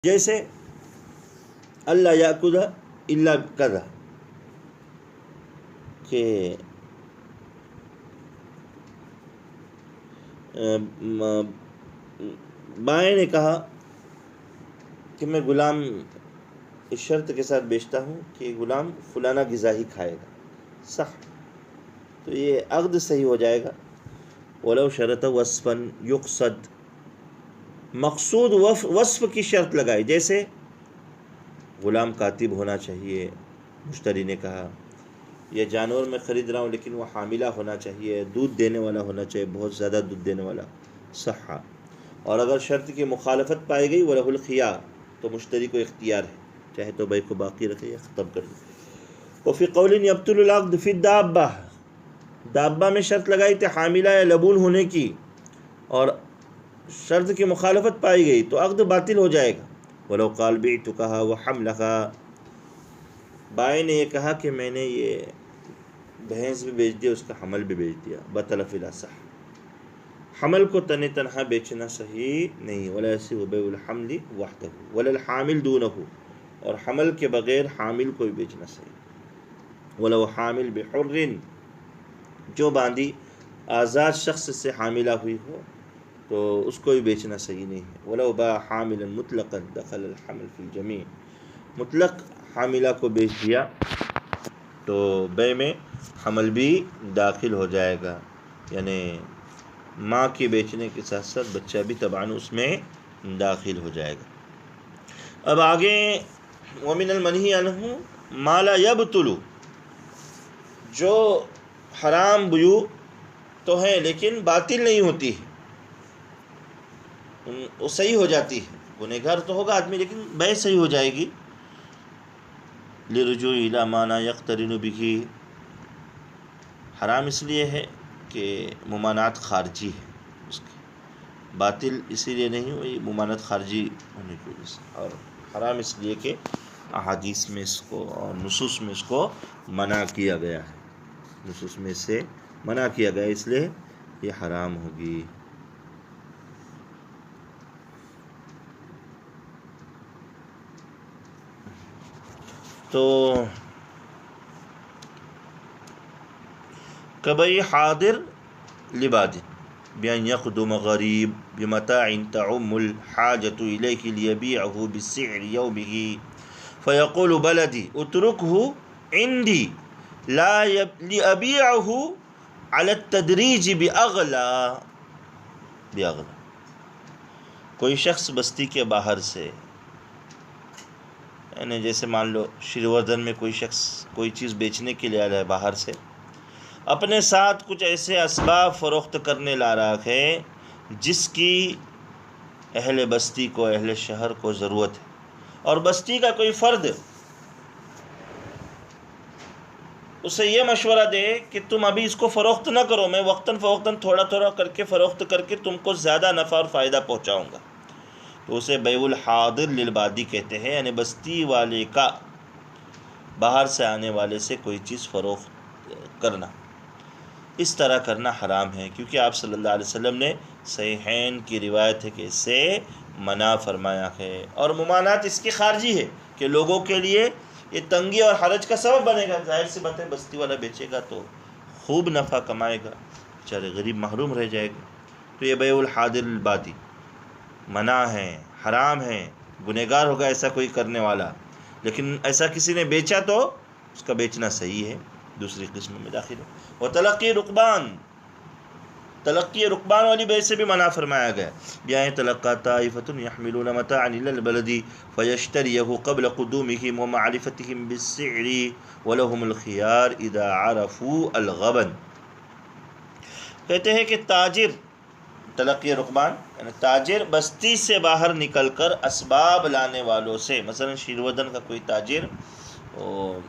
جیسے اللہ یأکل الا کذا، کہ بائیں نے کہا کہ میں غلام اس شرط کے ساتھ بیچتا ہوں کہ غلام فلانا غذا ہی کھائے گا، صح، تو یہ عقد صحیح ہو جائے گا۔ ولو شرط وصفا یقصد، مقصود وصف کی شرط لگائی، جیسے غلام کاتب ہونا چاہیے، مشتری نے کہا، یا جانور میں خرید رہا ہوں لیکن وہ حاملہ ہونا چاہیے، دودھ دینے والا ہونا چاہیے، بہت زیادہ دودھ دینے والا، صح۔ اور اگر شرط کی مخالفت پائی گئی وَلَهُ الْخِيَارُ، تو مشتری کو اختیار ہے، چاہے تو بیع کو باقی رکھے یا ختم کر دے۔ وفی قول یبطل العقد فی الدابہ، دابہ میں شرط لگائی تھی حاملہ یا لبون ہونے کی، اور شرط کی مخالفت پائی گئی تو عقد باطل ہو جائے گا۔ وَلَوْ قَالْ بِعْتُكَهَا وَحَمْلَهَا، بائیں نے یہ کہا کہ میں نے یہ بھینس بھی بیچ دیا، اس کا حمل بھی بیچ دیا، بطل فی الاصح، حمل کو تنہا بیچنا صحیح نہیں، ولا یصح بیع الحمل وحدہ ولا الحامل دونہ، اور حمل کے بغیر حامل کو بھی بیچنا صحیح۔ ولو حامل بحر، جو باندی آزاد شخص سے حاملہ ہوئی ہو تو اس کو بھی بیچنا صحیح نہیں ہے۔ ولو باع حاملا مطلقا دخل الحمل فی الجمیع، مطلق حاملہ کو بیچ دیا تو بیع میں حمل بھی داخل ہو جائے گا، یعنی ماں کے بیچنے کے ساتھ ساتھ بچہ بھی طبعاً اس میں داخل ہو جائے گا۔ اب آگے وَمِنَ الْمَنْهِي عَنْهُ مَا لَا يَبْطُلُ، جو حرام بیوع تو ہے لیکن باطل نہیں ہوتی ہے، وہ صحیح ہو جاتی ہے، گنہگار تو ہوگا آدمی لیکن بیع صحیح ہو جائے گی۔ لِرُجُوعِ إِلَى مَا لَا يَقْتَرِنُ بِهِ، حرام اس لیے ہے کہ ممانعت خارجی ہے اس کی، باطل اسی لیے نہیں ہوئی ممانعت خارجی ہونے کی وجہ سے، اور حرام اس لیے کہ احادیث میں اس کو اور نصوص میں اس کو منع کیا گیا ہے، نصوص میں سے منع کیا گیا، اس لیے یہ حرام ہوگی۔ تو کبئی حاضر لباد بأن يقدم غریب بمتاع تعم الحاجة إليه ليبيعه بسعر يومه فيقول بلدي اتركه عندي لا لأبيعه على التدریج بأغلى، کوئی شخص بستی کے باہر سے، یعنی جیسے مان لو شیروردھن میں کوئی شخص کوئی چیز بیچنے کے لیے آ رہا ہے باہر سے، اپنے ساتھ کچھ ایسے اسباب فروخت کرنے لا رہا ہے جس کی اہل بستی کو، اہل شہر کو ضرورت ہے، اور بستی کا کوئی فرد اسے یہ مشورہ دے کہ تم ابھی اس کو فروخت نہ کرو، میں وقتاً فوقتاً تھوڑا تھوڑا کر کے فروخت کر کے تم کو زیادہ نفع اور فائدہ پہنچاؤں گا، تو اسے بیع الحاضر للبادی کہتے ہیں، یعنی بستی والے کا باہر سے آنے والے سے کوئی چیز فروخت کرنا، اس طرح کرنا حرام ہے، کیونکہ آپ صلی اللہ علیہ وسلم نے صحیحین کی روایت ہے کہ اس سے منع فرمایا ہے، اور ممانعت اس کی خارجی ہے کہ لوگوں کے لیے یہ تنگی اور حرج کا سبب بنے گا، ظاہر سی بات ہے بستی والا بیچے گا تو خوب نفع کمائے گا، بیچارے غریب محروم رہ جائے گا، تو یہ بیع الحاضر للبادی منع ہے، حرام ہے، گنہگار ہوگا ایسا کوئی کرنے والا، لیکن ایسا کسی نے بیچا تو اس کا بیچنا صحیح ہے، دوسری قسم میں داخل ہے۔ وتلقی رکبان، تلقی رکبان والی بیع سے بھی منع فرمایا گیا، بیائیں تلقا طائفۃ یحملون متاعا الی البلد فیشتریہ قبل قدومہم ومعرفتہم بالسعر ولہم الخیار اذا عرفوا الغبن، کہتے ہیں کہ تاجر، تلقی رکبان یعنی تاجر بستی سے باہر نکل کر اسباب لانے والوں سے، مثلا شیروردھن کا کوئی تاجر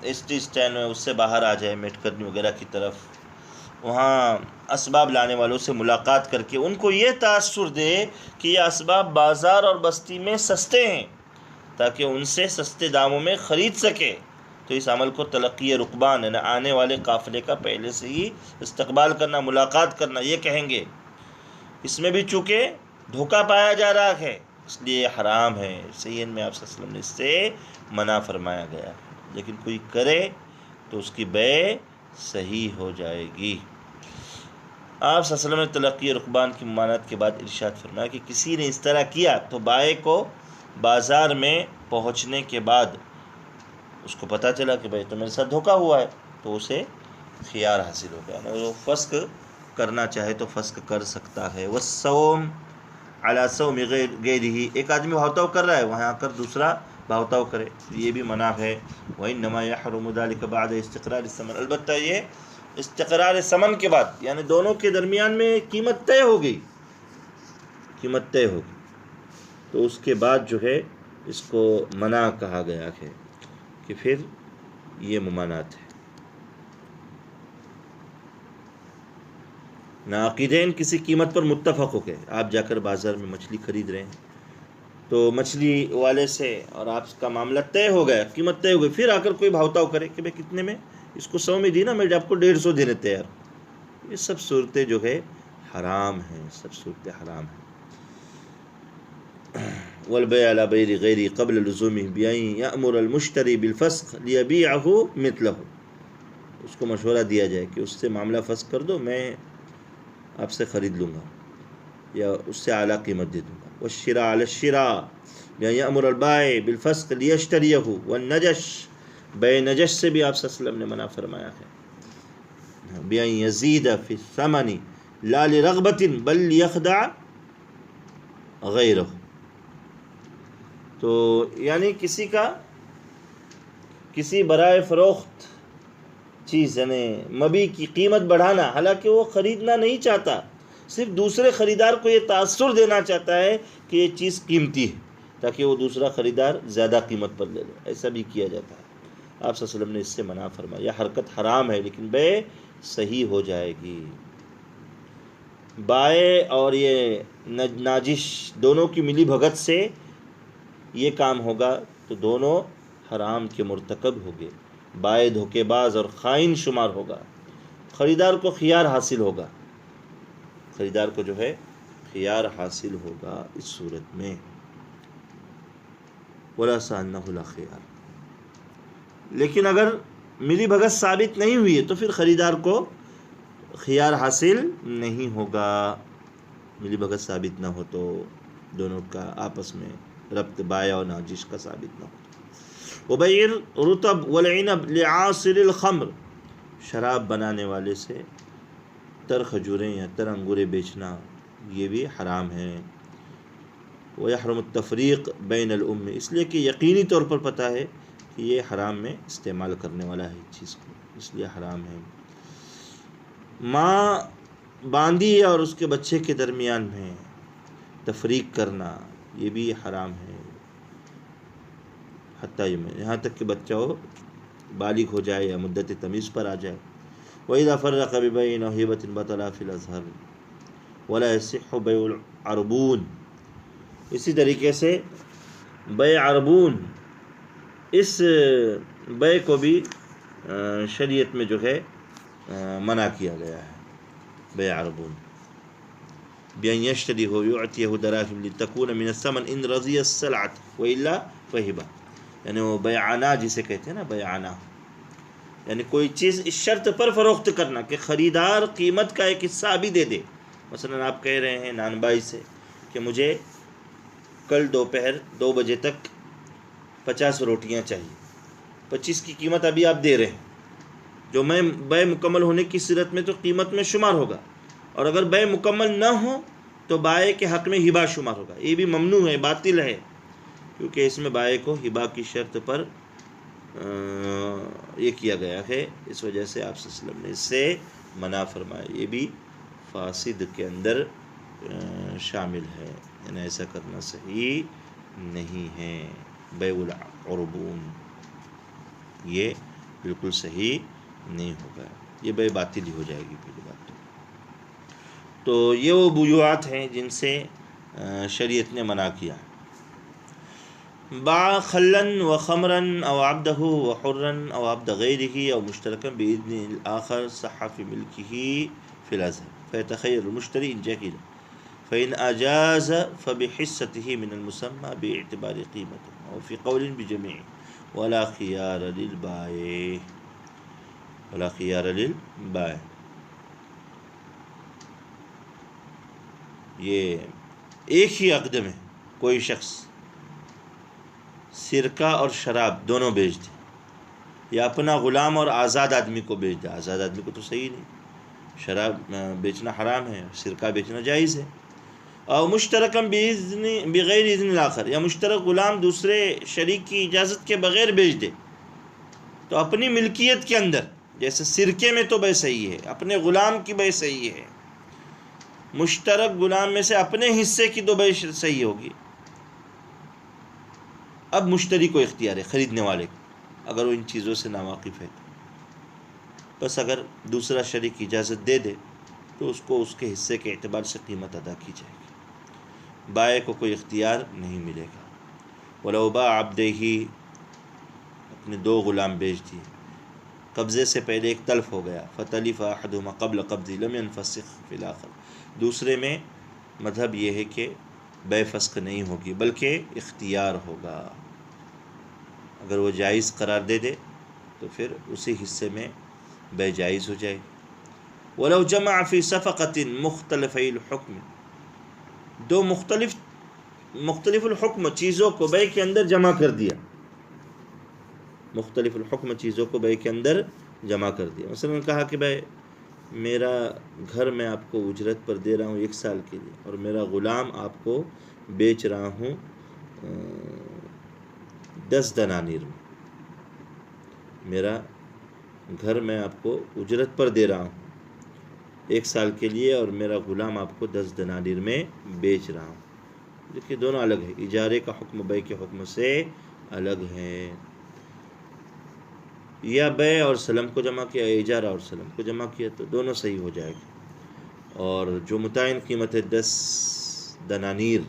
ایس ٹی اسٹینڈ میں اس سے باہر آ جائے میٹ کرنی وغیرہ کی طرف، وہاں اسباب لانے والوں سے ملاقات کر کے ان کو یہ تاثر دے کہ یہ اسباب بازار اور بستی میں سستے ہیں تاکہ ان سے سستے داموں میں خرید سکے، تو اس عمل کو تلقی رکبان یعنی آنے والے قافلے کا پہلے سے ہی استقبال کرنا، ملاقات کرنا یہ کہیں گے۔ اس میں بھی چونکہ دھوکہ پایا جا رہا ہے اس لیے حرام ہے. صحیح میں آپ صلی اللہ علیہ وسلم نے اس سے منع فرمایا گیا. لیکن کوئی کرے تو اس کی بے صحیح ہو جائے گی. آپ صلی اللہ علیہ وسلم نے تلقی رکبان کی ممانعت کے بعد ارشاد فرمایا کہ کسی نے اس طرح کیا تو بائع کو بازار میں پہنچنے کے بعد اس کو پتہ چلا کہ بھائی تو میرے ساتھ دھوکہ ہوا ہے تو اسے خیار حاصل ہو گیا. وہ فسق کرنا چاہے تو فسق کر سکتا ہے. والصوم علی صوم غیرہ، ایک آدمی بھاؤتاؤ کر رہا ہے وہاں آ کر دوسرا بھاؤتاؤ کرے یہ بھی منع ہے. وإنما يحرم ذلك بعد استقرار الثمن، البتہ یہ استقرار ثمن کے بعد، یعنی دونوں کے درمیان میں قیمت طے ہو گئی، قیمت طے ہو گئی تو اس کے بعد جو ہے اس کو منع کہا گیا ہے کہ پھر یہ ممانعت ہے. ناقدین کسی قیمت پر متفق ہو گئے. آپ جا کر بازار میں مچھلی خرید رہے ہیں تو مچھلی والے سے اور آپ کا معاملہ طے ہو گیا، قیمت طے ہو گئی، پھر آ کر کوئی بھاؤتاؤ کرے کہ بھائی کتنے میں، اس کو 100 میں دی نا، میں آپ کو 150 دینے تیار. یہ سب صورتیں جو ہے حرام ہیں، سب صورتیں حرام ہیں. والبيع على بيع غيره قبل لزومه بأن يأمر المشتري بالفسخ ليبيعه مثله، اس کو مشورہ دیا جائے کہ اس سے معاملہ فسخ کر دو، میں آپ سے خرید لوں گا یا اس سے اعلیٰ قیمت دے دوں گا. والشراء على الشراء بأن يأمر البائع بالفسخ ليشتريه. والنجش، بيع نجش سے بھی آپ صلی اللہ علیہ وسلم نے منع فرمایا ہے. بأن يزيد في الثمن لا لرغبة بل ليخدع غيره. تو یعنی کسی برائے فروخت چیز یعنی مبی کی قیمت بڑھانا، حالانکہ وہ خریدنا نہیں چاہتا، صرف دوسرے خریدار کو یہ تاثر دینا چاہتا ہے کہ یہ چیز قیمتی ہے تاکہ وہ دوسرا خریدار زیادہ قیمت پر لے لے. ایسا بھی کیا جاتا ہے. آپ صلی اللہ علیہ وسلم نے اس سے منع فرمایا. یہ حرکت حرام ہے لیکن بے صحیح ہو جائے گی. بائع اور یہ ناجش دونوں کی ملی بھگت سے یہ کام ہوگا تو دونوں حرام کے مرتکب ہوگے. بائع دھوکے باز اور خائن شمار ہوگا. خریدار کو خیار حاصل ہوگا، خریدار کو جو ہے خیار حاصل ہوگا اس صورت میں. ولا سأنه لا خیار. لیکن اگر ملی بھگت ثابت نہیں ہوئی ہے تو پھر خریدار کو خیار حاصل نہیں ہوگا. ملی بھگت ثابت نہ ہو تو دونوں کا آپس میں ربط بائع اور ناجش کا ثابت نہ ہو. وبيع الرطب والعنب لعاصر الخمر، شراب بنانے والے سے تر کھجوریں یا تر انگورے بیچنا یہ بھی حرام ہے. ويحرم التفریق بین الام، اس لیے کہ یقینی طور پر پتہ ہے کہ یہ حرام میں استعمال کرنے والا ہے اس چیز کو، اس لیے حرام ہے. ماں باندھی اور اس کے بچے کے درمیان میں تفریق کرنا یہ بھی حرام ہے، حتیٰ یہاں تک کہ بچہ بالغ ہو جائے یا مدت تمیز پر آ جائے. وَإِذَا فَرَّقَ بِبَيْعٍ أَوْ هِبَةٍ بَطَلَ فِي الْأَزْهَرِ وَلَا يَصِحُّ بَيْعُ الْعَرْبُونِ. اسی طریقے سے بیع عربون، اس بیع کو بھی شریعت میں جو ہے منع کیا گیا ہے. بیع عربون بأن يشتريه ويعطيه دراهم لتكون من الثمن إن رضي السلعة وإلا فهبة. یعنی وہ بیعانہ جسے کہتے ہیں نا، بیعانہ یعنی کوئی چیز اس شرط پر فروخت کرنا کہ خریدار قیمت کا ایک حصہ بھی دے دے. مثلا آپ کہہ رہے ہیں نان بائی سے کہ مجھے کل دوپہر 2 بجے تک 50 روٹیاں چاہیے، 25 کی قیمت ابھی آپ دے رہے ہیں، جو میں بیع مکمل ہونے کی صورت میں تو قیمت میں شمار ہوگا، اور اگر بیع مکمل نہ ہو تو بائع کے حق میں ہبہ شمار ہوگا. یہ بھی ممنوع ہے، باطل ہے، کیونکہ اس میں بائع کو ہبہ کی شرط پر یہ کیا گیا ہے. اس وجہ سے آپ صلی اللہ علیہ وسلم نے اس سے منع فرمایا. یہ بھی فاسد کے اندر شامل ہے، یعنی ایسا کرنا صحیح نہیں ہے. بیع العربون یہ بالکل صحیح نہیں ہوگا، یہ بیع باطل ہی ہو جائے گی پہلی بات. تو یہ وہ بیوعات ہیں جن سے شریعت نے منع کیا. باع خلن و خمرن او عبدہ و حرن او عبد غیرہ او مشترکا باذن الاخر صح فی ملکہ فی الازہر فیتخیر المشتری ان جہل. فإن أجاز فبحصته من المسمى باعتبار قيمته وفي قول بجميع ولا خيار للبائع ولا خيار للبائع. یہ ایک ہی عقد میں کوئی شخص سرکہ اور شراب دونوں بیچ دے یا اپنا غلام اور آزاد آدمی کو بیچ دے. آزاد آدمی کو تو صحیح نہیں، شراب بیچنا حرام ہے، سرکہ بیچنا جائز ہے. اور مشترکم بغیر اذن الآخر، یا مشترک غلام دوسرے شریک کی اجازت کے بغیر بیچ دے تو اپنی ملکیت کے اندر، جیسے سرکے میں تو بے صحیح ہے، اپنے غلام کی بے صحیح ہے، مشترک غلام میں سے اپنے حصے کی تو بے صحیح ہوگی. اب مشتری کو اختیار ہے، خریدنے والے کو، اگر وہ ان چیزوں سے ناواقف ہے تو بس اگر دوسرا شریک اجازت دے دے تو اس کو اس کے حصے کے اعتبار سے قیمت ادا کی جائے گی. بائع کو کوئی اختیار نہیں ملے گا. ولو باع عبدیہ، اپنے دو غلام بیچ دیے، قبضے سے پہلے ایک تلف ہو گیا، فتلف احدہما قبل قبضہ لم ينفسخ فی الآخر. دوسرے میں مذہب یہ ہے کہ بے فسخ نہیں ہوگی بلکہ اختیار ہوگا. اگر وہ جائز قرار دے دے تو پھر اسی حصے میں بے جائز ہو جائے گی. ولو جمع فی صفقۃ مختلفی الحکم، دو مختلف الحکم چیزوں کو بے کے اندر جمع کر دیا، مختلف الحکم چیزوں کو بے کے اندر جمع کر دیا. مثلا کہا کہ بھائی میرا گھر میں آپ کو اجرت پر دے رہا ہوں 1 سال کے لیے، اور میرا غلام آپ کو بیچ رہا ہوں 10 دنانیر میں. میرا گھر میں آپ کو اجرت پر دے رہا ہوں 1 سال کے لیے، اور میرا غلام آپ کو 10 دنانیر میں بیچ رہا ہوں. دیکھیے دونوں الگ ہے، اجارے کا حکم بے کے حکم سے الگ ہے. یا بے اور سلم کو جمع کیا، اجارہ اور سلم کو جمع کیا تو دونوں صحیح ہو جائے گا. اور جو متعین قیمت ہے 10 دنانیر،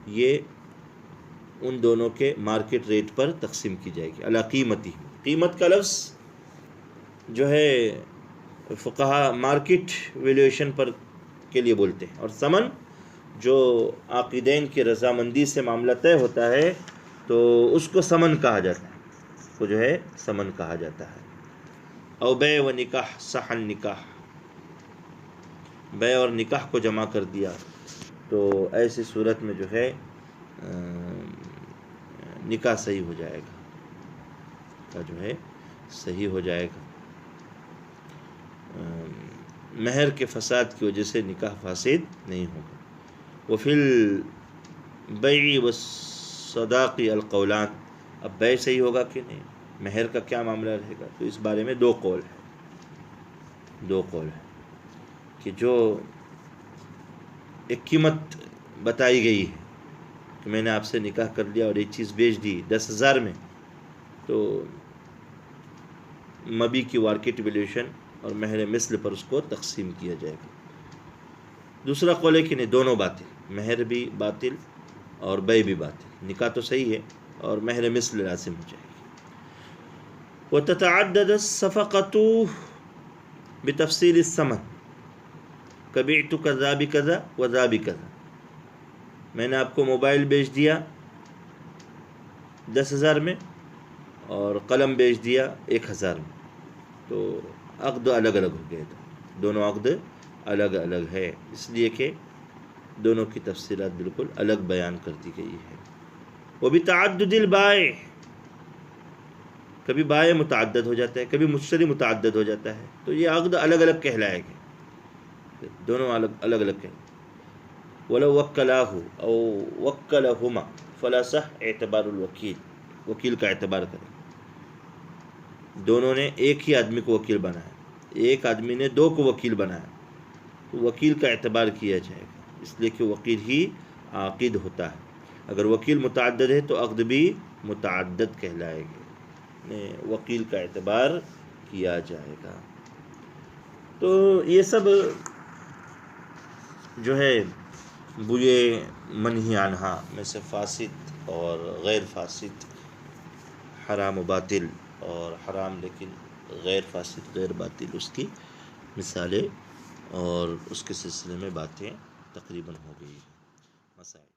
یہ ان دونوں کے مارکیٹ ریٹ پر تقسیم کی جائے گی. علی قیمتی، قیمت کا لفظ جو ہے فقہا مارکیٹ ویلیویشن پر کے لیے بولتے ہیں، اور ثمن جو عاقدین کی رضامندی سے معاملہ طے ہوتا ہے تو اس کو ثمن کہا جاتا ہے، اس کو جو ہے ثمن کہا جاتا ہے. او بے و نکاح صح النکاح، بے اور نکاح کو جمع کر دیا تو ایسی صورت میں جو ہے نکاح صحیح ہو جائے گا، نکاح جو ہے صحیح ہو جائے گا. مہر کے فساد کی وجہ سے نکاح فاسد نہیں ہوگا. وفی البیع والصداق القولان، اب بیع صحیح ہوگا کہ نہیں، مہر کا کیا معاملہ رہے گا، تو اس بارے میں 2 قول ہے کہ جو ایک قیمت بتائی گئی ہے کہ میں نے آپ سے نکاح کر لیا اور ایک چیز بیچ دی 10,000 میں، تو مبی کی مارکیٹ ویلیوشن اور مہر مثل پر اس کو تقسیم کیا جائے گا. دوسرا قول ہے کہ نہیں، دونوں باطل، مہر بھی باطل اور بیع بھی باطل. نکاح تو صحیح ہے اور مہر مثل لازم ہو جائے گی. وتتعدد الصفقة بتفصیل الثمن کبعت کذا بکذا وذا بکذا. میں نے آپ کو موبائل بیچ دیا 10,000 میں اور قلم بیچ دیا 1,000 میں، تو عقد الگ الگ ہو گئے. دونوں عقد الگ الگ ہے، اس لیے کہ دونوں کی تفصیلات بالکل الگ بیان کر دی گئی ہے. وبتعدد البائع، کبھی بائع متعدد ہو جاتا ہے، کبھی مشتری متعدد ہو جاتا ہے، تو یہ عقد الگ الگ کہلائے گے، دونوں الگ الگ کہلائے. ولو وکلاہ او وکلہما فلا صح اعتبار الوکیل، وکیل کا اعتبار کریں. دونوں نے ایک ہی آدمی کو وکیل بنایا، ایک آدمی نے 2 کو وکیل بنایا، تو وکیل کا اعتبار کیا جائے گا، اس لیے کہ وکیل ہی عاقد ہوتا ہے. اگر وکیل متعدد ہے تو عقد بھی متعدد کہلائے گے، وکیل کا اعتبار کیا جائے گا. تو یہ سب جو ہے بوئے منہی عنہا میں سے فاسد اور غیر فاسد، حرام و باطل، اور حرام لیکن غیر فاسد غیر باطل، اس کی مثالیں اور اس کے سلسلے میں باتیں تقریباً ہو گئی مسائل